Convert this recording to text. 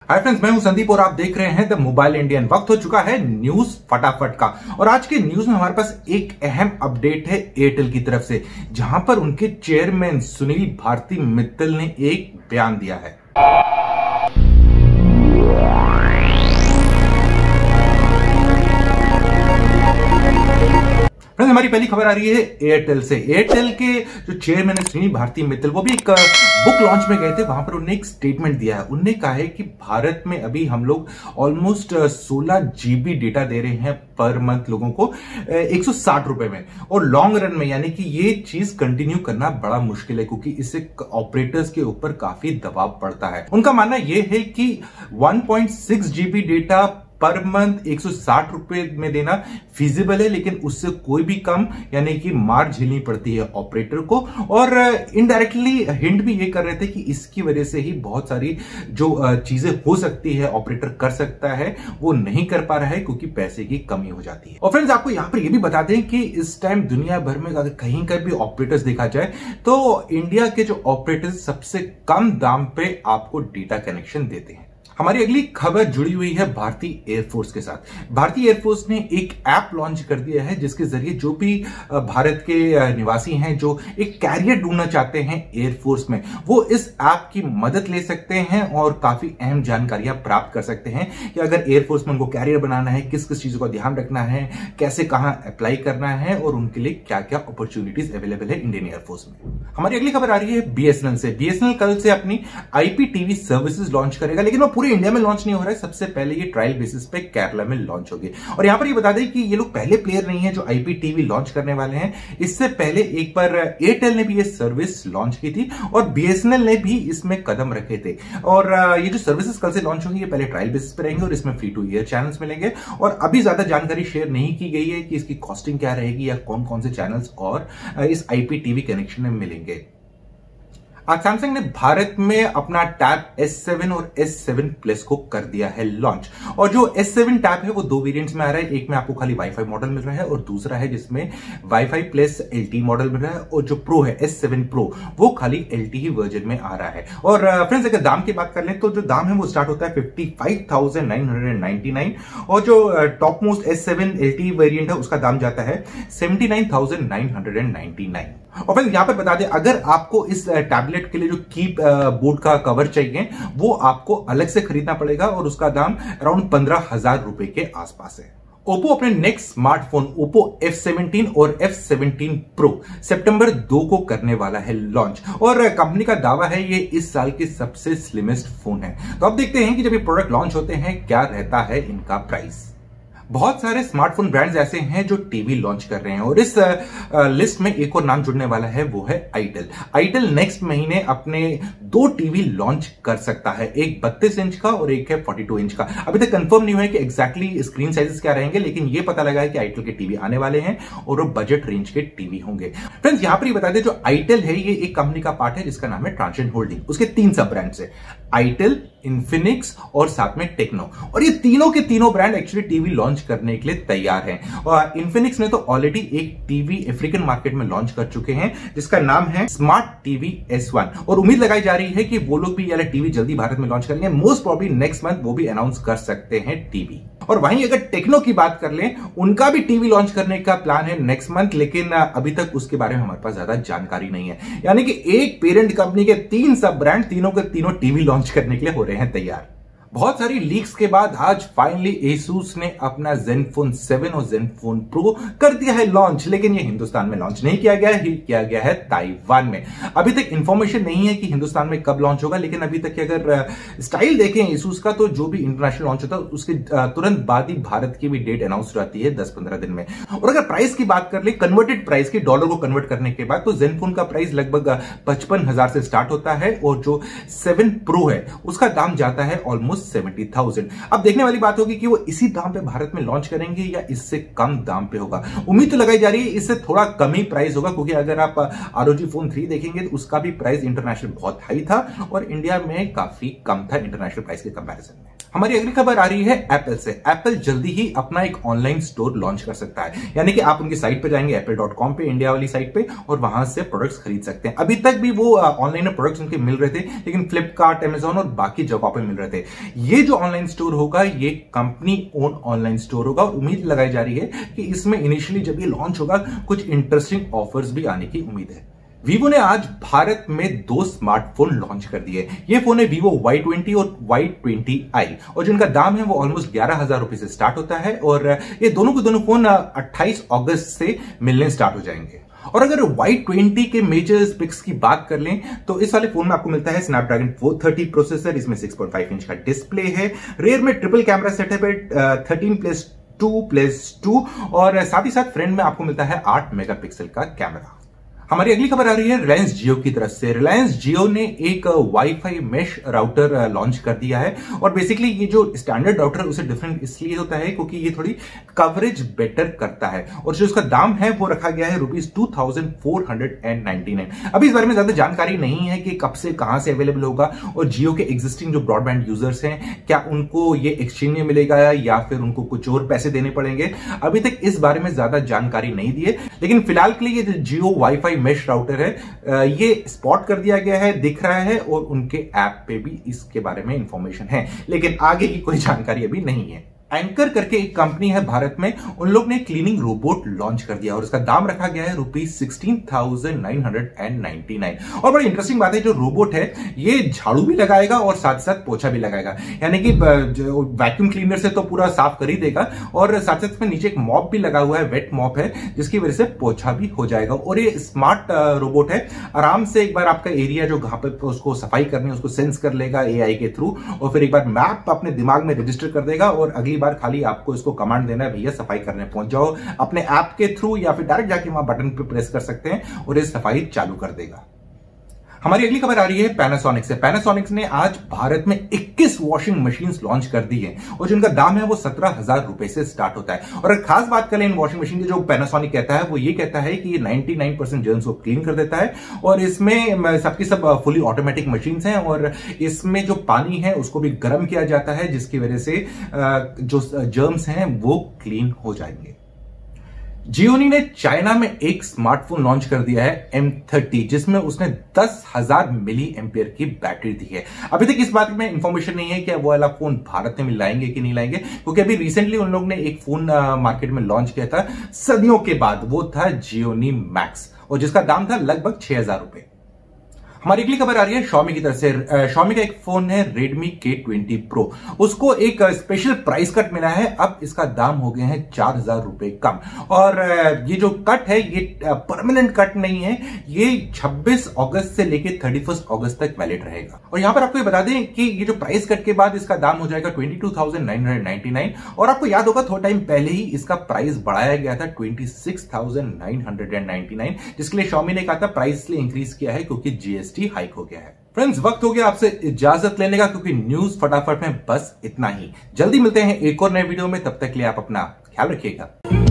Hi friends, मैं हूं संदीप और आप देख रहे हैं द मोबाइल इंडियन। वक्त हो चुका है न्यूज फटाफट का और आज के न्यूज में हमारे पास एक अहम अपडेट है एयरटेल की तरफ से, जहां पर उनके चेयरमैन सुनील भारती मित्तल ने एक बयान दिया है। फ्रेंड्स, हमारी पहली खबर आ रही है एयरटेल से। एयरटेल के जो चेयरमैन है सुनील भारती मित्तल, वो भी एक बुक लॉन्च में गए थे। वहां पर उन्होंने एक स्टेटमेंट दिया है। उन्होंने कहा है कि भारत में अभी हम लोग ऑलमोस्ट 16 GB डेटा दे रहे हैं पर मंथ लोगों को 160 रुपए में, और लॉन्ग रन में यानी कि ये चीज कंटिन्यू करना बड़ा मुश्किल है, क्योंकि इससे ऑपरेटर्स के ऊपर काफी दबाव पड़ता है। उनका मानना यह है कि 1.6 GB डेटा पर मंथ 160 रुपए में देना फिजिबल है, लेकिन उससे कोई भी कम यानी कि मार झेलनी पड़ती है ऑपरेटर को। और इनडायरेक्टली हिंट भी ये कर रहे थे कि इसकी वजह से ही बहुत सारी जो चीजें हो सकती है ऑपरेटर कर सकता है वो नहीं कर पा रहा है, क्योंकि पैसे की कमी हो जाती है। और फ्रेंड्स, आपको यहां पर ये भी बता दें कि इस टाइम दुनिया भर में अगर कहीं का भी ऑपरेटर्स देखा जाए तो इंडिया के जो ऑपरेटर्स सबसे कम दाम पे आपको डेटा कनेक्शन देते हैं। हमारी अगली खबर जुड़ी हुई है भारतीय एयरफोर्स के साथ। भारतीय एयरफोर्स ने एक ऐप लॉन्च कर दिया है, जिसके जरिए जो भी भारत के निवासी हैं जो एक कैरियर ढूंढना चाहते हैं एयरफोर्स में, वो इस ऐप की मदद ले सकते हैं और काफी अहम जानकारियां प्राप्त कर सकते हैं कि अगर एयरफोर्स में उनको कैरियर बनाना है, किस किस चीजों का ध्यान रखना है, कैसे कहां अप्लाई करना है और उनके लिए क्या क्या अपॉर्चुनिटीज अवेलेबल है इंडियन एयरफोर्स में। हमारी अगली खबर आ रही है बीएसएनएल से। बीएसएनएल कल से अपनी आईपीटीवी सर्विसेज लॉन्च करेगा, लेकिन वो इंडिया में लॉन्च नहीं हो रहा है। सबसे पहले ये ट्रायल बेसिस पे केरला में लॉन्च होगी। और यहां पर ये बता दें कि ये लोग पहले प्लेयर नहीं है जो आईपीटीवी लॉन्च करने वाले हैं। इससे पहले एक बार एयरटेल ने भी ये सर्विस लॉन्च की थी और बीएसएनएल ने भी इसमें कदम रखे थे। और ये जो सर्विसेज कल से लॉन्च होंगी ये पहले ट्रायल बेसिस पे रहेंगे और इसमें फ्री टू एयर चैनल्स मिलेंगे। और अभी ज्यादा जानकारी शेयर नहीं की गई है कि इसकी कॉस्टिंग क्या रहेगी या कौन कौन से चैनल्स और इस आईपीटीवी कनेक्शन में मिलेंगे। आज सैमसंग ने भारत में अपना टैब S7 और S7 Plus को कर दिया है लॉन्च। और जो S7 टैब है वो दो वेरिएंट्स में आ रहा है। एक में आपको खाली वाईफाई मॉडल मिल रहा है और दूसरा है जिसमें वाईफाई प्लस LTE मॉडल मिल रहा है। और जो प्रो है S7 Pro वो खाली LTE वर्जन में आ रहा है। और फ्रेंड्स, अगर दाम की बात कर लें तो जो दाम है वो स्टार्ट होता है 55,999 और जो top most S7 LTE variant है उसका दाम जाता है 79,999। और फ्रेंड्स, यहां पर बता दें, अगर आपको इस टैबलेट के लिए जो की बोर्ड का कवर चाहिए वो आपको अलग से खरीदना पड़ेगा और उसका दाम अराउंड 15,000 रुपए के आसपास है। ओप्पो अपने नेक्स्ट स्मार्टफोन ओप्पो F17 और F17 Pro सितंबर 2 को करने वाला है लॉन्च। और कंपनी का दावा है ये इस साल के सबसे स्लिमेस्ट फोन है। तो अब देखते हैं कि जब ये प्रोडक्ट लॉन्च होते हैं क्या रहता है इनका प्राइस। बहुत सारे स्मार्टफोन ब्रांड्स ऐसे हैं जो टीवी लॉन्च कर रहे हैं और इस लिस्ट में एक और नाम जुड़ने वाला है, वो है आइटल। आइटल नेक्स्ट महीने अपने 2 टीवी लॉन्च कर सकता है, एक 32 इंच का और एक है 42 इंच का। अभी तक कंफर्म नहीं हुआ है कि एग्जैक्टली स्क्रीन साइजेस क्या रहेंगे, लेकिन ये पता लगा है कि आइटल के टीवी आने वाले हैं और वो बजट रेंज के टीवी होंगे। फ्रेंड्स, यहां पर ये बता दें, जो आइटल है ये एक कंपनी का पार्ट है जिसका नाम है ट्रांसेंड होल्डिंग। उसके 3 सब ब्रांड्स है, आइटल, इन्फिनिक्स और साथ में टेक्नो। और ये तीनों के तीनों ब्रांड एक्चुअली टीवी लॉन्च करने के लिए तैयार हैं। और इन्फिनिक्स ने तो ऑलरेडी एक टीवी अफ्रीकन मार्केट में लॉन्च कर चुके हैं जिसका नाम है स्मार्ट टीवी S1 और उम्मीद लगाई जा रही है कि वो लोग भी ये टीवी जल्दी भारत में लॉन्च करेंगे। मोस्ट प्रोबेबली नेक्स्ट मंथ वो भी अनाउंस कर सकते हैं टीवी। और वहीं अगर टेक्नो की बात कर लें, उनका भी टीवी लॉन्च करने का प्लान है नेक्स्ट मंथ, लेकिन अभी तक उसके बारे में हमारे पास ज्यादा जानकारी नहीं है। यानी कि एक पेरेंट कंपनी के 3 सब ब्रांड तीनों के तीनों टीवी लॉन्च करने के लिए हो रहे हैं तैयार। बहुत सारी लीक्स के बाद आज फाइनली Asus ने अपना Zenfone 7 और Zenfone Pro कर दिया है लॉन्च, लेकिन ये हिंदुस्तान में लॉन्च नहीं किया गया है, किया गया है ताइवान में। अभी तक इंफॉर्मेशन नहीं है कि हिंदुस्तान में कब लॉन्च होगा, लेकिन अभी तक अगर स्टाइल देखें Asus का तो जो भी इंटरनेशनल लॉन्च होता है उसके तुरंत बाद ही भारत की भी डेट अनाउंस रहती है 10-15 दिन में। और अगर प्राइस की बात कर ले, कन्वर्टेड प्राइस की डॉलर को कन्वर्ट करने के बाद, तो Zenfone का प्राइस लगभग 55,000 से स्टार्ट होता है और जो 7 Pro है उसका दाम जाता है ऑलमोस्ट 70,000। अब देखने वाली बात होगी कि वो इसी दाम पे भारत में लॉन्च करेंगे या इससे कम दाम पे होगा। उम्मीद तो लगाई जा रही है इससे थोड़ा कम ही प्राइस होगा, क्योंकि अगर आप ROG Phone 3 देखेंगे तो उसका भी प्राइस इंटरनेशनल बहुत हाई था और इंडिया में काफी कम था इंटरनेशनल प्राइस के कंपैरिजन में। हमारी अगली खबर आ रही है एप्पल से। एप्पल जल्दी ही अपना एक ऑनलाइन स्टोर लॉन्च कर सकता है, यानी कि आप उनकी साइट पे जाएंगे apple.com पे, इंडिया वाली साइट पे, और वहां से प्रोडक्ट्स खरीद सकते हैं। अभी तक भी वो ऑनलाइन प्रोडक्ट्स उनके मिल रहे थे, लेकिन फ्लिपकार्ट, अमेजॉन और बाकी जगहों पे मिल रहे थे। ये जो ऑनलाइन स्टोर होगा ये कंपनी ओन ऑनलाइन स्टोर होगा, और उम्मीद लगाई जा रही है कि इसमें इनिशियली जब ये लॉन्च होगा कुछ इंटरेस्टिंग ऑफर्स भी आने की उम्मीद है। वीवो ने आज भारत में 2 स्मार्टफोन लॉन्च कर दिए। ये फोन है वीवो Y20 और Y20i, और जिनका दाम है वो ऑलमोस्ट 11,000 रुपए से स्टार्ट होता है, और ये दोनों के दोनों फोन 28 अगस्त से मिलने स्टार्ट हो जाएंगे। और अगर Y20 के मेजर स्पेक्स की बात कर लें तो इस वाले फोन में आपको मिलता है स्नैपड्रैगन 430 प्रोसेसर, इसमें 6.5 इंच का डिस्प्ले है, रेयर में ट्रिपल कैमरा सेटअप है 13+2+2, और साथ ही साथ फ्रंट में आपको मिलता है 8 मेगापिक्सल का कैमरा। हमारी अगली खबर आ रही है रिलायंस जियो की तरफ से। रिलायंस जियो ने एक वाईफाई मेश राउटर लॉन्च कर दिया है, और बेसिकली ये जो स्टैंडर्ड राउटर है उसे डिफरेंट इसलिए होता है क्योंकि ये थोड़ी कवरेज बेटर करता है, और जो इसका दाम है वो रखा गया है ₹2499। अभी इस बारे में ज्यादा जानकारी नहीं है कि कब से कहां से अवेलेबल होगा, और जियो के एग्जिस्टिंग जो ब्रॉडबैंड यूजर्स हैं क्या उनको ये एक्सचेंज में मिलेगा या फिर उनको कुछ और पैसे देने पड़ेंगे। अभी तक इस बारे में ज्यादा जानकारी नहीं दी है, लेकिन फिलहाल के लिए ये जियो वाईफाई मेश राउटर है ये स्पॉट कर दिया गया है, दिख रहा है, और उनके ऐप पे भी इसके बारे में इंफॉर्मेशन है, लेकिन आगे की कोई जानकारी अभी नहीं है। एंकर करके एक कंपनी है भारत में, उन लोग ने क्लीनिंग रोबोट लॉन्च कर दिया, और इसका दाम रखा गया है ₹16,999। और बड़ी इंटरेस्टिंग बात है, जो रोबोट है ये झाड़ू भी लगाएगा और साथ साथ पोछा भी लगाएगा, यानी कि वैक्यूम क्लीनर से तो पूरा साफ कर ही देगा, और साथ साथ में नीचे एक मॉप भी लगा हुआ है, वेट मॉप है, जिसकी वजह से पोछा भी हो जाएगा। और ये स्मार्ट रोबोट है, आराम से एक बार आपका एरिया जो जहां पे उसको सफाई करनी है उसको सेंस कर लेगा AI के थ्रू, और फिर एक बार मैप अपने दिमाग में रजिस्टर कर देगा, और अगली बार खाली आपको इसको कमांड देना है, भैया सफाई करने पहुंच जाओ, अपने ऐप के थ्रू या फिर डायरेक्ट जाके वहां बटन पे प्रेस कर सकते हैं और ये सफाई चालू कर देगा। हमारी अगली खबर आ रही है पैनासोनिक से। पैनासोनिक ने आज भारत में 21 वॉशिंग मशीन्स लॉन्च कर दी है, और जिनका दाम है वो 17,000 रुपए से स्टार्ट होता है। और अगर खास बात करें इन वॉशिंग मशीन की, जो पैनासोनिक कहता है वो ये कहता है कि ये 99% जर्म्स को क्लीन कर देता है, और इसमें सबकी सब फुली ऑटोमेटिक मशीन्स हैं, और इसमें जो पानी है उसको भी गर्म किया जाता है, जिसकी वजह से जो जर्म्स हैं वो क्लीन हो जाएंगे। जियोनी ने चाइना में एक स्मार्टफोन लॉन्च कर दिया है M30, जिसमें उसने 10,000 मिली एम्पियर की बैटरी दी है। अभी तक इस बात में इंफॉर्मेशन नहीं है कि वो वाला फोन भारत में लाएंगे कि नहीं लाएंगे, क्योंकि अभी रिसेंटली उन लोग ने एक फोन मार्केट में लॉन्च किया था सदियों के बाद, वो था जियोनी मैक्स, और जिसका दाम था लगभग 6,000 रुपए। हमारी अगली खबर आ रही है Xiaomi की तरफ से। Xiaomi का एक फोन है Redmi K20 Pro, उसको एक स्पेशल प्राइस कट मिला है, अब इसका दाम हो गया है 4,000 रुपए कम। और ये जो कट है ये परमानेंट कट नहीं है, ये 26 अगस्त से लेकर 31 अगस्त तक वैलिड रहेगा। और यहां पर आपको ये बता दें कि ये जो प्राइस कट के बाद इसका दाम हो जाएगा 22,999, और आपको याद होगा थोड़ा टाइम पहले ही इसका प्राइस बढ़ाया गया था 26,999, जिसके लिए Xiaomi ने कहा था प्राइस इसलिए इंक्रीज किया है क्योंकि GST हाइक हो गया है। फ्रेंड्स, वक्त हो गया आपसे इजाजत लेने का, क्योंकि न्यूज फटाफट में बस इतना ही। जल्दी मिलते हैं एक और नए वीडियो में, तब तक के लिए आप अपना ख्याल रखिएगा।